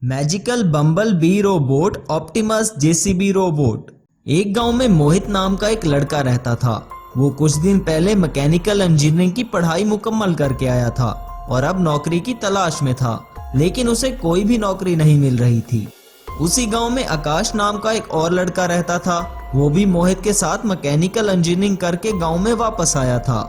Magical बम्बल B robot Optimus JCB robot. एक गांव में मोहित नाम का एक लड़का रहता था। वो कुछ दिन पहले मैकेनिकल इंजीनियरिंग की पढ़ाई मुकम्मल करके आया था और अब नौकरी की तलाश में था, लेकिन उसे कोई भी नौकरी नहीं मिल रही थी। उसी गांव में आकाश नाम का एक और लड़का रहता था। वो भी मोहित के साथ मैकेनिकल इंजीनियरिंग करके गांव में वापस आया था।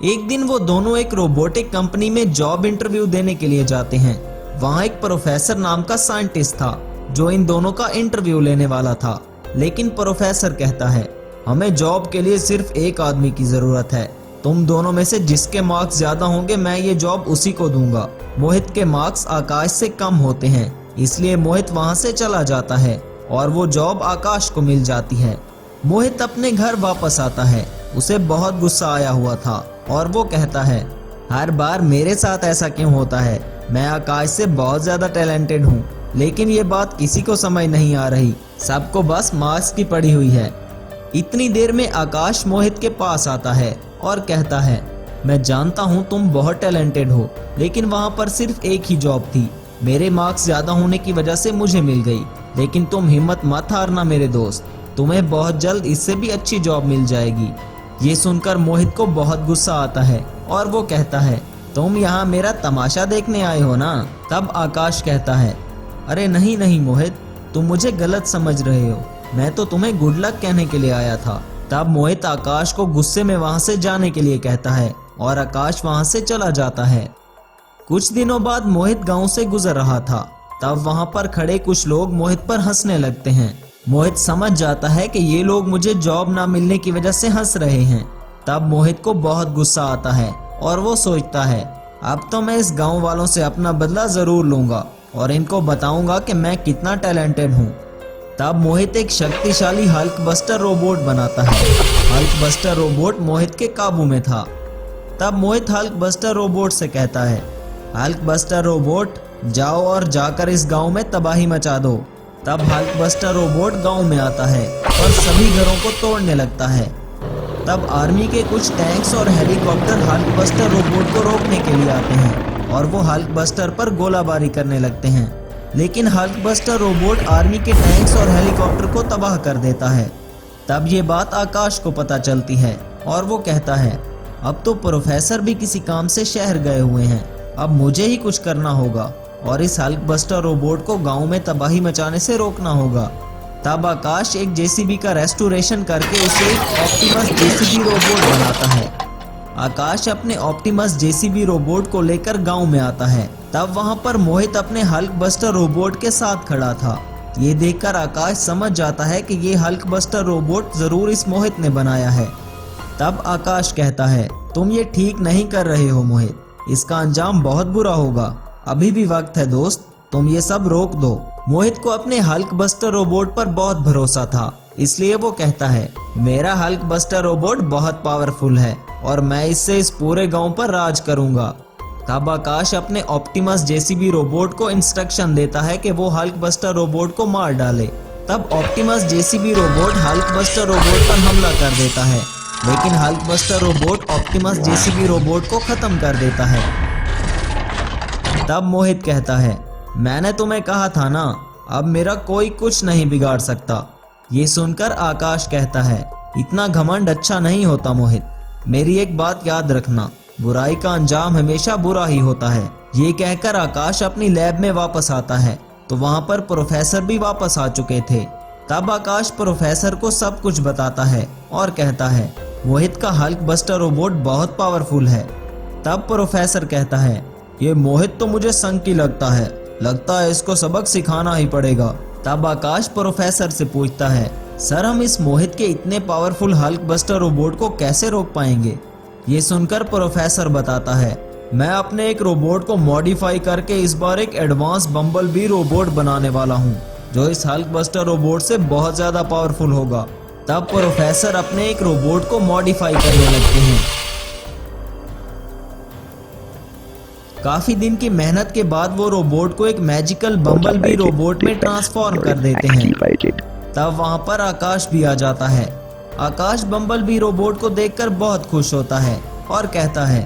एक दिन वो दोनों एक रोबोटिक कंपनी में जॉब इंटरव्यू देने के लिए जाते हैं। वहाँ एक प्रोफेसर नाम का साइंटिस्ट था जो इन दोनों का इंटरव्यू लेने वाला था, लेकिन प्रोफेसर कहता है, हमें जॉब के लिए सिर्फ एक आदमी की जरूरत है। तुम दोनों में से जिसके मार्क्स ज्यादा होंगे मैं ये जॉब उसी को दूंगा। मोहित के मार्क्स आकाश से कम होते हैं, इसलिए मोहित वहाँ से चला जाता है और वो जॉब आकाश को मिल जाती है। मोहित अपने घर वापस आता है। उसे बहुत गुस्सा आया हुआ था और वो कहता है, हर बार मेरे साथ ऐसा क्यों होता है? मैं आकाश से बहुत ज्यादा टैलेंटेड हूँ, लेकिन ये बात किसी को समझ नहीं आ रही। सबको बस मार्क्स की पड़ी हुई है। इतनी देर में आकाश मोहित के पास आता है और कहता है, मैं जानता हूँ तुम बहुत टैलेंटेड हो, लेकिन वहाँ पर सिर्फ एक ही जॉब थी। मेरे मार्क्स ज्यादा होने की वजह से मुझे मिल गई, लेकिन तुम हिम्मत मत हारना मेरे दोस्त, तुम्हें बहुत जल्द इससे भी अच्छी जॉब मिल जाएगी। ये सुनकर मोहित को बहुत गुस्सा आता है और वो कहता है, तुम यहाँ मेरा तमाशा देखने आए हो ना? तब आकाश कहता है, अरे नहीं नहीं मोहित, तुम मुझे गलत समझ रहे हो, मैं तो तुम्हें गुड लक कहने के लिए आया था। तब मोहित आकाश को गुस्से में वहाँ से जाने के लिए कहता है और आकाश वहाँ से चला जाता है। कुछ दिनों बाद मोहित गाँव से गुजर रहा था। तब वहाँ पर खड़े कुछ लोग मोहित पर हंसने लगते हैं। मोहित समझ जाता है कि ये लोग मुझे जॉब ना मिलने की वजह से हंस रहे हैं। तब मोहित को बहुत गुस्सा आता है और वो सोचता है, अब तो मैं इस गांव वालों से अपना बदला जरूर लूंगा और इनको बताऊंगा कि मैं कितना टैलेंटेड हूँ। तब मोहित एक शक्तिशाली हल्क बस्टर रोबोट बनाता है। हल्क बस्टर रोबोट मोहित के काबू में था। तब मोहित हल्क बस्टर रोबोट से कहता है, हल्क बस्टर रोबोट जाओ और जाकर इस गांव में तबाही मचा दो। तब हल्क बस्टर रोबोट गांव में आता है और सभी घरों को तोड़ने लगता है। तब आर्मी के कुछ टैंक्स और हेलीकॉप्टर हल्क बस्टर रोबोट को रोकने के लिए आते हैं और वो हल्क बस्टर पर गोलाबारी करने लगते हैं, लेकिन हल्क बस्टर रोबोट आर्मी के टैंक्स और हेलीकॉप्टर को तबाह कर देता है। तब ये बात आकाश को पता चलती है और वो कहता है, अब तो प्रोफेसर भी किसी काम से शहर गए हुए हैं, अब मुझे ही कुछ करना होगा और इस हल्क बस्टर रोबोट को गाँव में तबाही मचाने से रोकना होगा। तब आकाश एक जेसीबी का रेस्टोरेशन करके उसे एक ऑप्टिमस जेसीबी रोबोट बनाता है। आकाश अपने ऑप्टिमस जेसीबी रोबोट को लेकर गांव में आता है। तब वहां पर मोहित अपने हल्क बस्टर रोबोट के साथ खड़ा था। ये देखकर आकाश समझ जाता है कि ये हल्क बस्टर रोबोट जरूर इस मोहित ने बनाया है। तब आकाश कहता है, तुम ये ठीक नहीं कर रहे हो मोहित, इसका अंजाम बहुत बुरा होगा। अभी भी वक्त है दोस्त, तुम ये सब रोक दो। मोहित को अपने हल्क बस्टर रोबोट पर बहुत भरोसा था, इसलिए वो कहता है, मेरा हल्क बस्टर रोबोट बहुत पावरफुल है और मैं इससे इस पूरे गांव पर राज करूंगा। तब आकाश अपने ऑप्टिमस जेसीबी रोबोट को इंस्ट्रक्शन देता है कि वो हल्क बस्टर रोबोट को मार डाले। तब Optimus JCB robot Hulk buster robot पर हमला कर देता है, लेकिन Hulk buster robot Optimus JCB robot को खत्म कर देता है। तब मोहित कहता है, मैंने तुम्हें कहा था ना, अब मेरा कोई कुछ नहीं बिगाड़ सकता। ये सुनकर आकाश कहता है, इतना घमंड अच्छा नहीं होता मोहित, मेरी एक बात याद रखना, बुराई का अंजाम हमेशा बुरा ही होता है। ये कहकर आकाश अपनी लैब में वापस आता है तो वहाँ पर प्रोफेसर भी वापस आ चुके थे। तब आकाश प्रोफेसर को सब कुछ बताता है और कहता है, मोहित का हल्क बस्टर रोबोट बहुत पावरफुल है। तब प्रोफेसर कहता है, ये मोहित तो मुझे संकी लगता है इसको सबक सिखाना ही पड़ेगा। तब आकाश प्रोफेसर से पूछता है, सर हम इस मोहित के इतने पावरफुल हल्क बस्टर रोबोट को कैसे रोक पाएंगे? ये सुनकर प्रोफेसर बताता है, मैं अपने एक रोबोट को मॉडिफाई करके इस बार एक एडवांस बम्बल बी रोबोट बनाने वाला हूँ जो इस हल्क बस्टर रोबोट से बहुत ज्यादा पावरफुल होगा। तब प्रोफेसर अपने एक रोबोट को मॉडिफाई करने लगते हैं। काफी दिन की मेहनत के बाद वो रोबोट को एक मैजिकल बम्बल बी रोबोट में ट्रांसफॉर्म कर देते हैं। तब वहां पर आकाश भी आ जाता है। आकाश बम्बल बी रोबोट को देखकर बहुत खुश होता है और कहता है,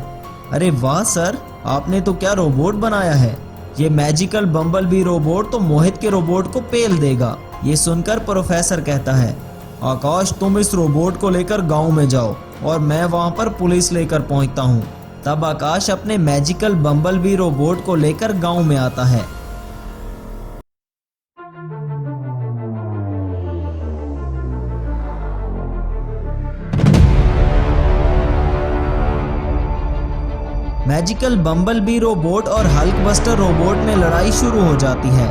अरे वाह सर, आपने तो क्या रोबोट बनाया है। ये मैजिकल बम्बल बी रोबोट तो मोहित के रोबोट को पेल देगा। ये सुनकर प्रोफेसर कहता है, आकाश तुम इस रोबोट को लेकर गांव में जाओ और मैं वहां पर पुलिस लेकर पहुंचता हूं। तब आकाश अपने मैजिकल बम्बल बी रोबोट को लेकर गांव में आता है। मैजिकल बम्बल बी रोबोट और हल्क बस्टर रोबोट में लड़ाई शुरू हो जाती है।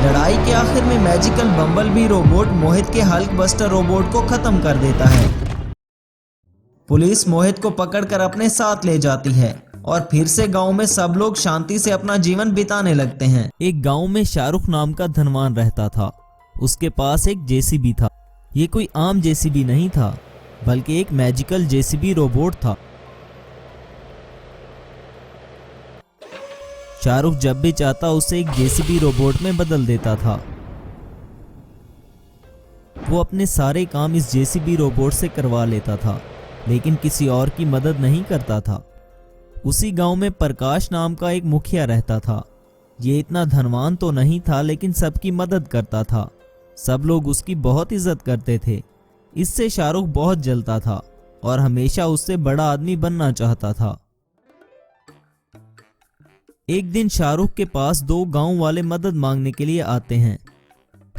लड़ाई के आखिर में मैजिकल बम्बल बी रोबोट मोहित के हल्क बस्टर रोबोट को खत्म कर देता है। पुलिस मोहित को पकड़कर अपने साथ ले जाती है और फिर से गांव में सब लोग शांति से अपना जीवन बिताने लगते हैं। एक गांव में शाहरुख नाम का धनवान रहता था। उसके पास एक जेसीबी था। ये कोई आम जेसीबी नहीं था, बल्कि एक मैजिकल जेसीबी रोबोट था। शाहरुख जब भी चाहता उसे एक जेसीबी रोबोट में बदल देता था। वो अपने सारे काम इस जेसीबी रोबोट से करवा लेता था, लेकिन किसी और की मदद नहीं करता था। उसी गांव में प्रकाश नाम का एक मुखिया रहता था। ये इतना धनवान तो नहीं था, लेकिन सबकी मदद करता था। सब लोग उसकी बहुत इज्जत करते थे। इससे शाहरुख बहुत जलता था और हमेशा उससे बड़ा आदमी बनना चाहता था। एक दिन शाहरुख के पास दो गांव वाले मदद मांगने के लिए आते हैं।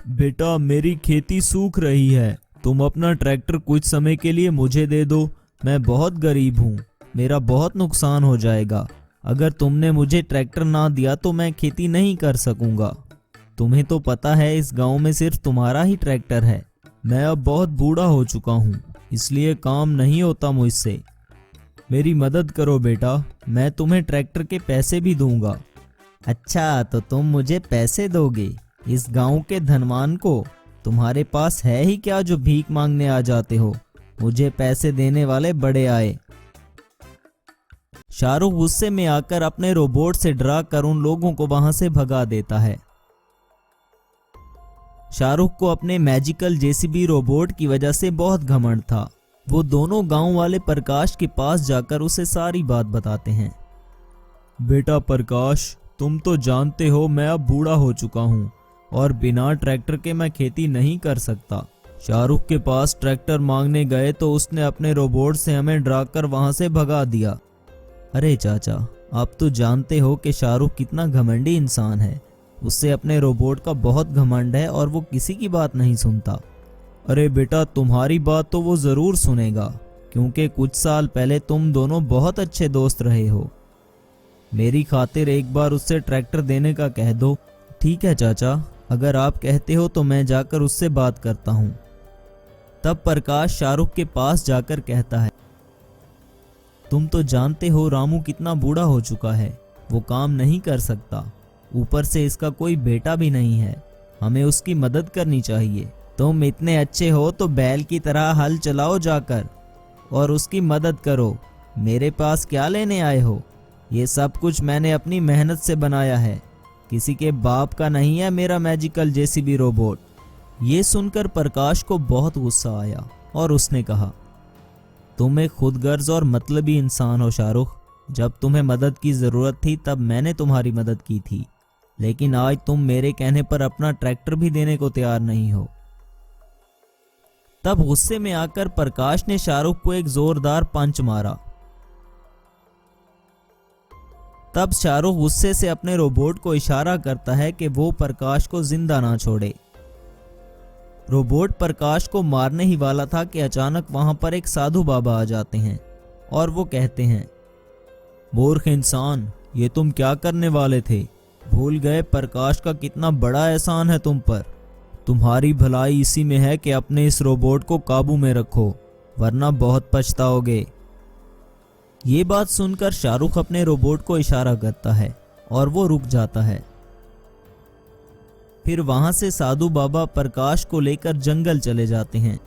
बेटा, मेरी खेती सूख रही है, तुम अपना ट्रैक्टर कुछ समय के लिए मुझे दे दो। मैं बहुत गरीब हूँ, मेरा बहुत नुकसान हो जाएगा। अगर तुमने मुझे ट्रैक्टर ना दिया तो मैं खेती नहीं कर सकूंगा। तुम्हें तो पता है इस गांव में सिर्फ तुम्हारा ही ट्रैक्टर है। मैं अब बहुत बूढ़ा हो चुका हूँ, इसलिए काम नहीं होता मुझसे। मेरी मदद करो बेटा, मैं तुम्हें ट्रैक्टर के पैसे भी दूंगा। अच्छा, तो तुम मुझे पैसे दोगे? इस गांव के धनवान को तुम्हारे पास है ही क्या जो भीख मांगने आ जाते हो? मुझे पैसे देने वाले बड़े आए। शाहरुख गुस्से में आकर अपने रोबोट से डरा कर उन लोगों को वहां से भगा देता है। शाहरुख को अपने मैजिकल जेसीबी रोबोट की वजह से बहुत घमंड था। वो दोनों गांव वाले प्रकाश के पास जाकर उसे सारी बात बताते हैं। बेटा प्रकाश, तुम तो जानते हो मैं अब बूढ़ा हो चुका हूँ और बिना ट्रैक्टर के मैं खेती नहीं कर सकता। शाहरुख के पास ट्रैक्टर मांगने गए तो उसने अपने रोबोट से हमें डराकर वहां से भगा दिया। अरे चाचा, आप तो जानते हो कि शाहरुख कितना घमंडी इंसान है। उससे अपने रोबोट का बहुत घमंड है और वो किसी की बात नहीं सुनता। अरे बेटा, तुम्हारी बात तो वो जरूर सुनेगा, क्योंकि कुछ साल पहले तुम दोनों बहुत अच्छे दोस्त रहे हो। मेरी खातिर एक बार उससे ट्रैक्टर देने का कह दो। ठीक है चाचा, अगर आप कहते हो तो मैं जाकर उससे बात करता हूँ। तब प्रकाश शाहरुख के पास जाकर कहता है, तुम तो जानते हो रामू कितना बूढ़ा हो चुका है, वो काम नहीं कर सकता। ऊपर से इसका कोई बेटा भी नहीं है, हमें उसकी मदद करनी चाहिए। तुम इतने अच्छे हो तो बैल की तरह हल चलाओ जाकर और उसकी मदद करो। मेरे पास क्या लेने आए हो? ये सब कुछ मैंने अपनी मेहनत से बनाया है, किसी के बाप का नहीं है मेरा मैजिकल जेसीबी रोबोट। ये सुनकर प्रकाश को बहुत गुस्सा आया और उसने कहा, तुम एक खुदगर्ज और मतलबी इंसान हो शाहरुख। जब तुम्हें मदद की जरूरत थी तब मैंने तुम्हारी मदद की थी, लेकिन आज तुम मेरे कहने पर अपना ट्रैक्टर भी देने को तैयार नहीं हो। तब गुस्से में आकर प्रकाश ने शाहरुख को एक जोरदार पंच मारा। तब शाहरुख गुस्से से अपने रोबोट को इशारा करता है कि वो प्रकाश को जिंदा ना छोड़े। रोबोट प्रकाश को मारने ही वाला था कि अचानक वहां पर एक साधु बाबा आ जाते हैं और वो कहते हैं, मूर्ख इंसान, ये तुम क्या करने वाले थे? भूल गए प्रकाश का कितना बड़ा एहसान है तुम पर। तुम्हारी भलाई इसी में है कि अपने इस रोबोट को काबू में रखो, वरना बहुत पछताओगे। ये बात सुनकर शाहरुख अपने रोबोट को इशारा करता है और वो रुक जाता है। फिर वहां से साधु बाबा प्रकाश को लेकर जंगल चले जाते हैं।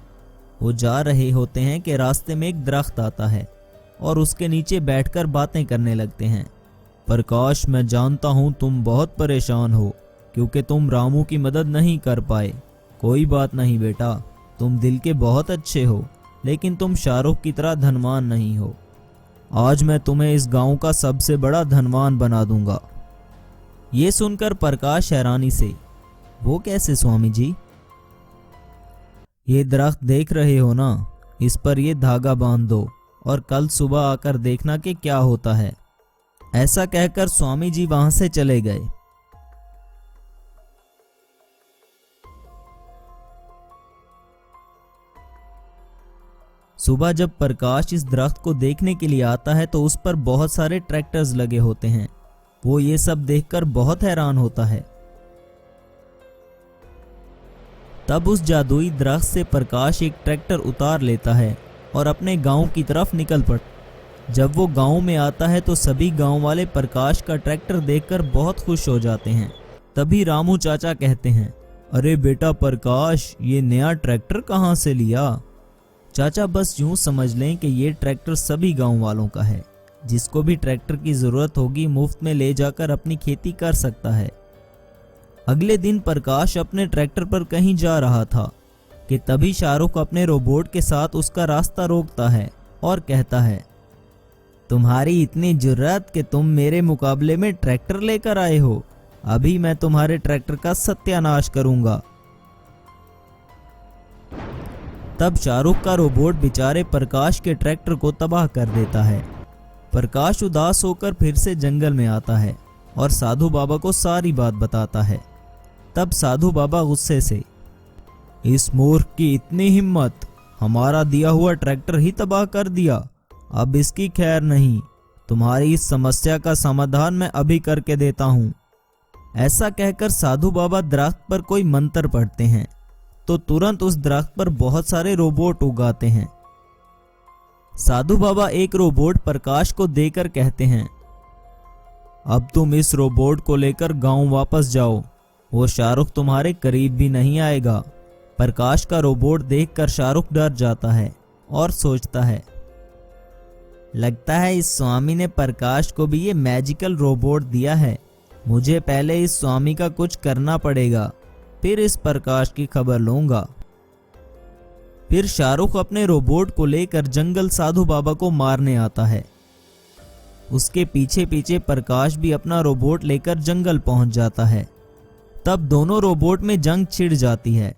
वो जा रहे होते हैं कि रास्ते में एक दरख्त आता है और उसके नीचे बैठकर बातें करने लगते हैं। प्रकाश, मैं जानता हूं तुम बहुत परेशान हो क्योंकि तुम रामू की मदद नहीं कर पाए। कोई बात नहीं बेटा, तुम दिल के बहुत अच्छे हो, लेकिन तुम शाहरुख की तरह धनवान नहीं हो। आज मैं तुम्हें इस गांव का सबसे बड़ा धनवान बना दूंगा। ये सुनकर प्रकाश हैरानी से, वो कैसे स्वामी जी? ये दरख्त देख रहे हो ना, इस पर ये धागा बांध दो और कल सुबह आकर देखना कि क्या होता है। ऐसा कहकर स्वामी जी वहां से चले गए। सुबह जब प्रकाश इस दरख्त को देखने के लिए आता है तो उस पर बहुत सारे ट्रैक्टर्स लगे होते हैं। वो ये सब देखकर बहुत हैरान होता है। तब उस जादुई दरख्त से प्रकाश एक ट्रैक्टर उतार लेता है और अपने गांव की तरफ निकल पड़ता। जब वो गांव में आता है तो सभी गांव वाले प्रकाश का ट्रैक्टर देखकर बहुत खुश हो जाते हैं। तभी रामू चाचा कहते हैं, अरे बेटा प्रकाश, ये नया ट्रैक्टर कहाँ से लिया? चाचा बस यूं समझ लें कि ये ट्रैक्टर सभी गांव वालों का है। जिसको भी ट्रैक्टर की जरूरत होगी मुफ्त में ले जाकर अपनी खेती कर सकता है। अगले दिन प्रकाश अपने ट्रैक्टर पर कहीं जा रहा था कि तभी शाहरुख अपने रोबोट के साथ उसका रास्ता रोकता है और कहता है, तुम्हारी इतनी जुर्रत कि तुम मेरे मुकाबले में ट्रैक्टर लेकर आए हो। अभी मैं तुम्हारे ट्रैक्टर का सत्यानाश करूंगा। तब शाहरुख का रोबोट बेचारे प्रकाश के ट्रैक्टर को तबाह कर देता है। प्रकाश उदास होकर फिर से जंगल में आता है और साधु बाबा को सारी बात बताता है। तब साधु बाबा गुस्से से, इस मूर्ख की इतनी हिम्मत, हमारा दिया हुआ ट्रैक्टर ही तबाह कर दिया। अब इसकी खैर नहीं, तुम्हारी इस समस्या का समाधान मैं अभी करके देता हूँ। ऐसा कहकर साधु बाबा दरख्त पर कोई मंत्र पढ़ते हैं तो तुरंत उस दरख्त पर बहुत सारे रोबोट उगाते हैं। साधु बाबा एक रोबोट प्रकाश को देकर कहते हैं, अब तुम इस रोबोट को लेकर गांव वापस जाओ। वो शाहरुख तुम्हारे करीब भी नहीं आएगा। प्रकाश का रोबोट देखकर शाहरुख डर जाता है और सोचता है, लगता है इस स्वामी ने प्रकाश को भी ये मैजिकल रोबोट दिया है। मुझे पहले इस स्वामी का कुछ करना पड़ेगा, फिर इस प्रकाश की खबर लूंगा। फिर शाहरुख अपने रोबोट को लेकर जंगल साधु बाबा को मारने आता है। उसके पीछे पीछे प्रकाश भी अपना रोबोट लेकर जंगल पहुंच जाता है। तब दोनों रोबोट में जंग छिड़ जाती है।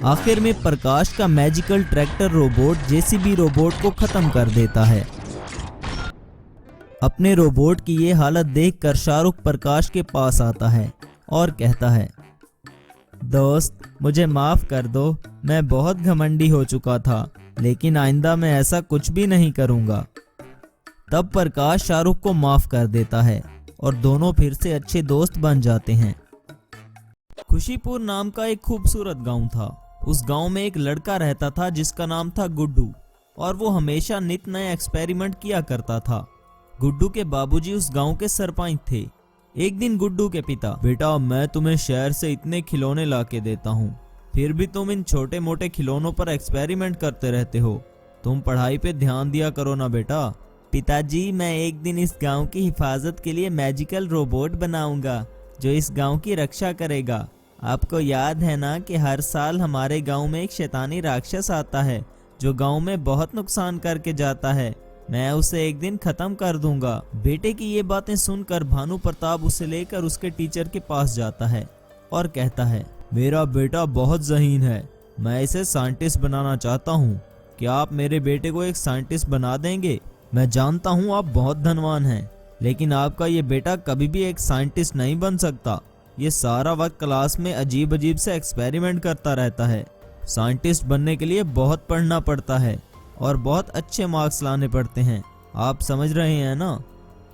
आखिर में प्रकाश का magical tractor robot JCB robot को खत्म कर देता है। अपने रोबोट की ये हालत देखकर शाहरुख प्रकाश के पास आता है और कहता है, दोस्त मुझे माफ कर दो, मैं बहुत घमंडी हो चुका था, लेकिन आइंदा मैं ऐसा कुछ भी नहीं करूंगा। तब प्रकाश शाहरुख को माफ कर देता है और दोनों फिर से अच्छे दोस्त बन जाते हैं। खुशीपुर नाम का एक खूबसूरत गांव था। उस गांव में एक लड़का रहता था जिसका नाम था गुड्डू, और वो हमेशा नित नए एक्सपेरिमेंट किया करता था। गुड्डू के बाबूजी उस गांव के सरपंच थे। एक दिन गुड्डू के पिता, बेटा मैं तुम्हें शहर से इतने खिलौने ला के देता हूँ, फिर भी तुम इन छोटे मोटे खिलौनों पर एक्सपेरिमेंट करते रहते हो। तुम पढ़ाई पे ध्यान दिया करो ना बेटा। पिताजी मैं एक दिन इस गांव की हिफाजत के लिए मैजिकल रोबोट बनाऊंगा जो इस गांव की रक्षा करेगा। आपको याद है ना कि हर साल हमारे गांव में एक शैतानी राक्षस आता है जो गांव में बहुत नुकसान करके जाता है। मैं उसे एक दिन खत्म कर दूंगा। बेटे की ये बातें सुनकर भानु प्रताप उसे लेकर उसके टीचर के पास जाता है और कहता है, मेरा बेटा बहुत ज़हीन है, मैं इसे साइंटिस्ट बनाना चाहता हूँ। क्या आप मेरे बेटे को एक साइंटिस्ट बना देंगे? मैं जानता हूँ आप बहुत धनवान हैं, लेकिन आपका ये बेटा कभी भी एक साइंटिस्ट नहीं बन सकता। ये सारा वक्त क्लास में अजीब अजीब से एक्सपेरिमेंट करता रहता है। साइंटिस्ट बनने के लिए बहुत पढ़ना पड़ता है और बहुत अच्छे मार्क्स लाने पड़ते हैं। आप समझ रहे हैं ना?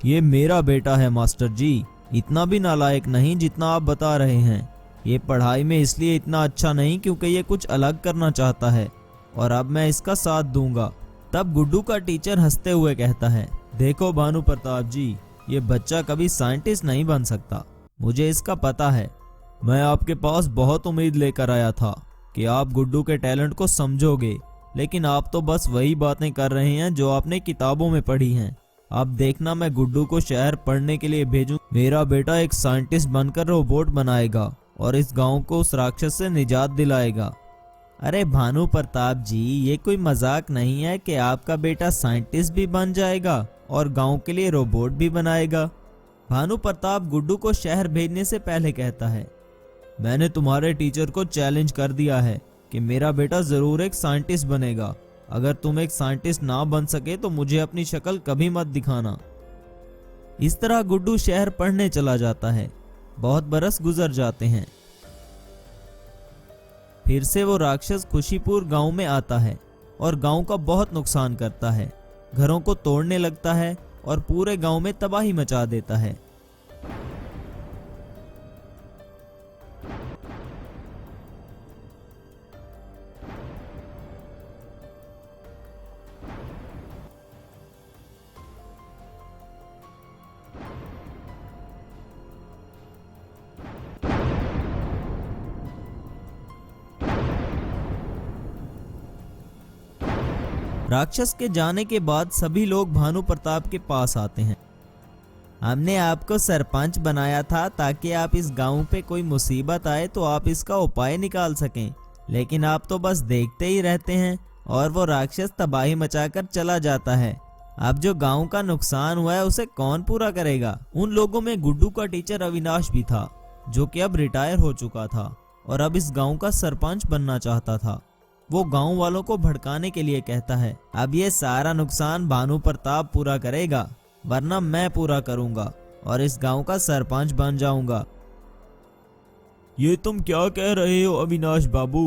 ये मेरा बेटा है मास्टर जी, इतना भी नालायक नहीं जितना आप बता रहे हैं। ये पढ़ाई में इसलिए इतना अच्छा नहीं क्योंकि ये कुछ अलग करना चाहता है और अब मैं इसका साथ दूंगा। तब गुड्डू का टीचर हंसते हुए कहता है, देखो भानु प्रताप जी, ये बच्चा कभी साइंटिस्ट नहीं बन सकता, मुझे इसका पता है। मैं आपके पास बहुत उम्मीद लेकर आया था कि आप गुड्डू के टैलेंट को समझोगे, लेकिन आप तो बस वही बातें कर रहे हैं जो आपने किताबों में पढ़ी हैं। आप देखना, मैं गुड्डू को शहर पढ़ने के लिए भेजूं। मेरा बेटा एक साइंटिस्ट बनकर रोबोट बनाएगा और इस गांव को उस राक्षस से निजात दिलाएगा। अरे भानु प्रताप जी, ये कोई मजाक नहीं है कि आपका बेटा साइंटिस्ट भी बन जाएगा और गांव के लिए रोबोट भी बनाएगा। भानु प्रताप गुड्डू को शहर भेजने से पहले कहता है, मैंने तुम्हारे टीचर को चैलेंज कर दिया है कि मेरा बेटा जरूर एक साइंटिस्ट बनेगा। अगर तुम एक साइंटिस्ट ना बन सके तो मुझे अपनी शक्ल कभी मत दिखाना। इस तरह गुड्डू शहर पढ़ने चला जाता है। बहुत बरस गुजर जाते हैं। फिर से वो राक्षस खुशीपुर गांव में आता है और गांव का बहुत नुकसान करता है। घरों को तोड़ने लगता है और पूरे गांव में तबाही मचा देता है। राक्षस के जाने के बाद सभी लोग भानु प्रताप के पास आते हैं। हमने आपको सरपंच बनाया था ताकि आप इस गांव पे कोई मुसीबत आए तो आप इसका उपाय निकाल सकें, लेकिन आप तो बस देखते ही रहते हैं और वो राक्षस तबाही मचाकर चला जाता है। अब जो गांव का नुकसान हुआ है उसे कौन पूरा करेगा? उन लोगों में गुड्डू का टीचर अविनाश भी था, जो कि अब रिटायर हो चुका था और अब इस गांव का सरपंच बनना चाहता था। वो गांव वालों को भड़काने के लिए कहता है, अब ये सारा नुकसान भानु प्रताप पूरा करेगा, वरना मैं पूरा करूंगा और इस गांव का सरपंच बन जाऊंगा। ये तुम क्या कह रहे हो अविनाश बाबू?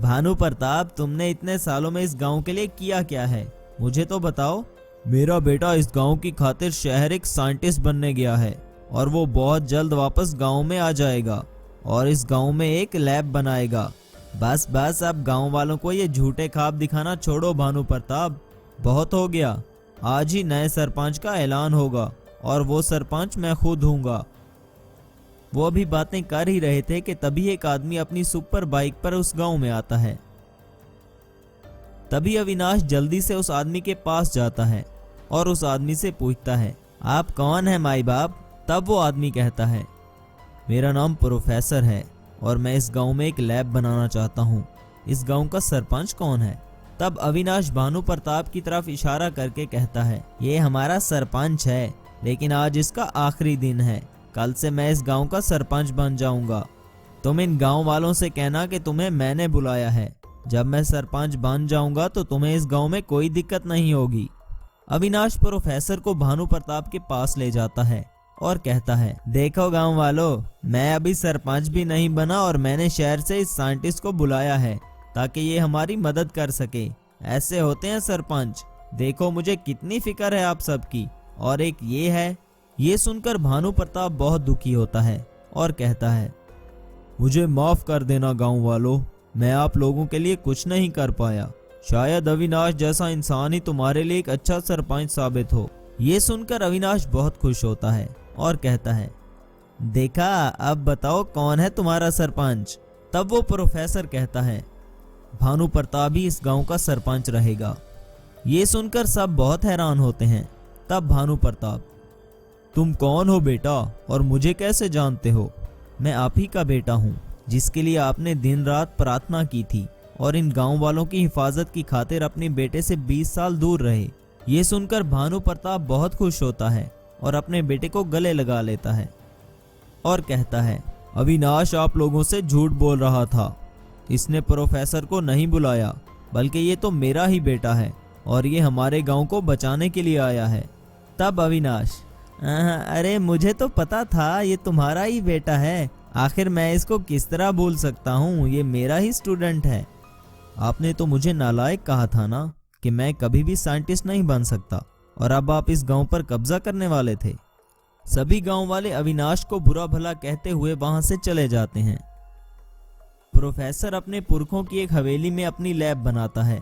भानु प्रताप, तुमने इतने सालों में इस गांव के लिए किया क्या है, मुझे तो बताओ। मेरा बेटा इस गांव की खातिर शहर एक साइंटिस्ट बनने गया है और वो बहुत जल्द वापस गांव में आ जाएगा और इस गांव में एक लैब बनाएगा। बस बस, अब गांव वालों को ये झूठे ख्वाब दिखाना छोड़ो भानु प्रताप, बहुत हो गया। आज ही नए सरपंच का ऐलान होगा और वो सरपंच मैं खुद हूँगा। वो अभी बातें कर ही रहे थे कि तभी एक आदमी अपनी सुपर बाइक पर उस गांव में आता है। तभी अविनाश जल्दी से उस आदमी के पास जाता है और उस आदमी से पूछता है, आप कौन है माई बाप? तब वो आदमी कहता है, मेरा नाम प्रोफेसर है और मैं इस गांव में एक लैब बनाना चाहता हूँ। इस गांव का सरपंच कौन है? तब अविनाश भानु प्रताप की तरफ इशारा करके कहता है, ये हमारा सरपंच है, लेकिन आज इसका आखिरी दिन है। कल से मैं इस गांव का सरपंच बन जाऊंगा। तुम इन गांव वालों से कहना कि तुम्हें मैंने बुलाया है। जब मैं सरपंच बन जाऊंगा तो तुम्हें इस गांव में कोई दिक्कत नहीं होगी। अविनाश प्रोफेसर को भानु प्रताप के पास ले जाता है और कहता है, देखो गांव वालों, मैं अभी सरपंच भी नहीं बना और मैंने शहर से इस साइंटिस्ट को बुलाया है ताकि ये हमारी मदद कर सके। ऐसे होते हैं सरपंच। देखो मुझे कितनी फिक्र है आप सबकी। और एक ये है। ये सुनकर भानु प्रताप बहुत दुखी होता है और कहता है, मुझे माफ कर देना गांव वालों, मैं आप लोगों के लिए कुछ नहीं कर पाया। शायद अविनाश जैसा इंसान ही तुम्हारे लिए एक अच्छा सरपंच साबित हो। ये सुनकर अविनाश बहुत खुश होता है और कहता है, देखा, अब बताओ कौन है तुम्हारा सरपंच? तब वो प्रोफेसर कहता है, भानु प्रताप ही इस गांव का सरपंच रहेगा। ये सुनकर सब बहुत हैरान होते हैं। तब भानु प्रताप, तुम कौन हो बेटा और मुझे कैसे जानते हो? मैं आप ही का बेटा हूँ जिसके लिए आपने दिन रात प्रार्थना की थी और इन गांव वालों की हिफाजत की खातिर अपने बेटे से 20 साल दूर रहे। ये सुनकर भानु प्रताप बहुत खुश होता है और अपने बेटे को गले लगा लेता है और कहता है, अविनाश आप लोगों से झूठ बोल रहा था। इसने प्रोफेसर को नहीं बुलाया बल्कि ये तो मेरा ही बेटा है और ये हमारे गांव को बचाने के लिए आया है। तब अविनाश, अरे मुझे तो पता था ये तुम्हारा ही बेटा है, आखिर मैं इसको किस तरह भूल सकता हूँ, ये मेरा ही स्टूडेंट है। आपने तो मुझे नालायक कहा था ना कि मैं कभी भी साइंटिस्ट नहीं बन सकता, और अब आप इस गांव पर कब्जा करने वाले थे। सभी गांव वाले अविनाश को बुरा भला कहते हुए वहां से चले जाते हैं। प्रोफेसर अपने पुरखों की एक हवेली में अपनी लैब बनाता है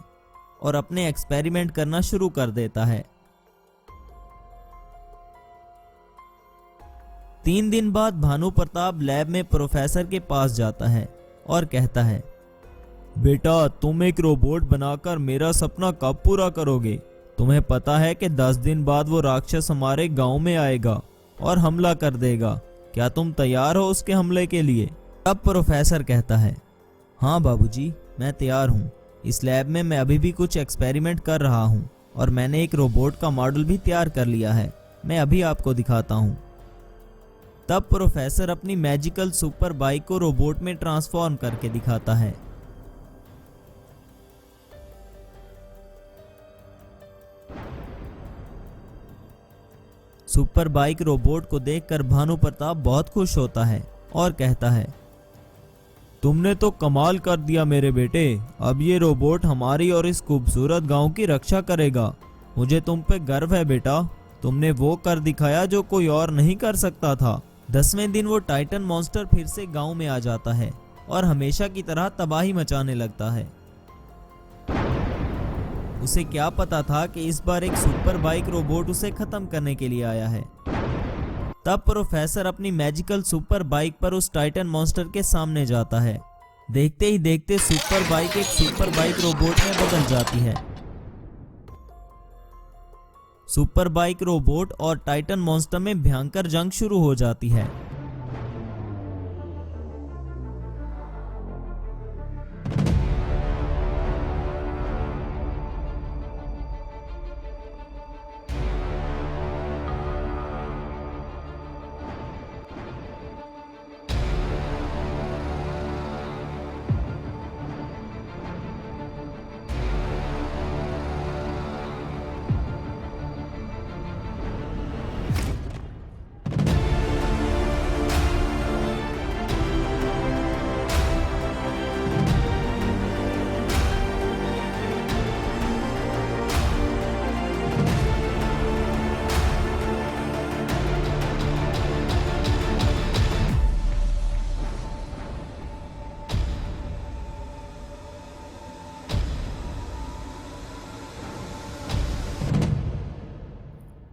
और अपने एक्सपेरिमेंट करना शुरू कर देता है। 3 दिन बाद भानु प्रताप लैब में प्रोफेसर के पास जाता है और कहता है, बेटा तुम एक रोबोट बनाकर मेरा सपना कब पूरा करोगे? तुम्हें पता है कि 10 दिन बाद वो राक्षस हमारे गांव में आएगा और हमला कर देगा। क्या तुम तैयार हो उसके हमले के लिए? तब प्रोफेसर कहता है, हाँ बाबूजी, मैं तैयार हूँ। इस लैब में मैं अभी भी कुछ एक्सपेरिमेंट कर रहा हूँ और मैंने एक रोबोट का मॉडल भी तैयार कर लिया है, मैं अभी आपको दिखाता हूँ। तब प्रोफेसर अपनी मैजिकल सुपर बाइक को रोबोट में ट्रांसफॉर्म करके दिखाता है। सुपर बाइक रोबोट को देखकर भानु प्रताप बहुत खुश होता है और कहता है, तुमने तो कमाल कर दिया मेरे बेटे, अब ये रोबोट हमारी और इस खूबसूरत गांव की रक्षा करेगा। मुझे तुम पे गर्व है बेटा, तुमने वो कर दिखाया जो कोई और नहीं कर सकता था। 10वें दिन वो टाइटन मॉन्स्टर फिर से गांव में आ जाता है और हमेशा की तरह तबाही मचाने लगता है। उसे क्या पता था कि इस बार एक सुपर बाइक रोबोट उसे खत्म करने के लिए आया है। तब प्रोफेसर अपनी मैजिकल सुपर बाइक पर उस टाइटन मॉन्स्टर के सामने जाता है। देखते ही देखते सुपर बाइक एक सुपर बाइक रोबोट में बदल जाती है। सुपर बाइक रोबोट और टाइटन मॉन्स्टर में भयंकर जंग शुरू हो जाती है।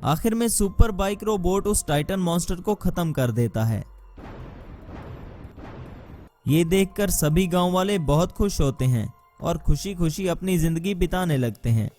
आखिर में सुपर बाइक रोबोट उस टाइटन मॉन्स्टर को खत्म कर देता है। ये देखकर सभी गांव वाले बहुत खुश होते हैं और खुशी खुशी अपनी जिंदगी बिताने लगते हैं।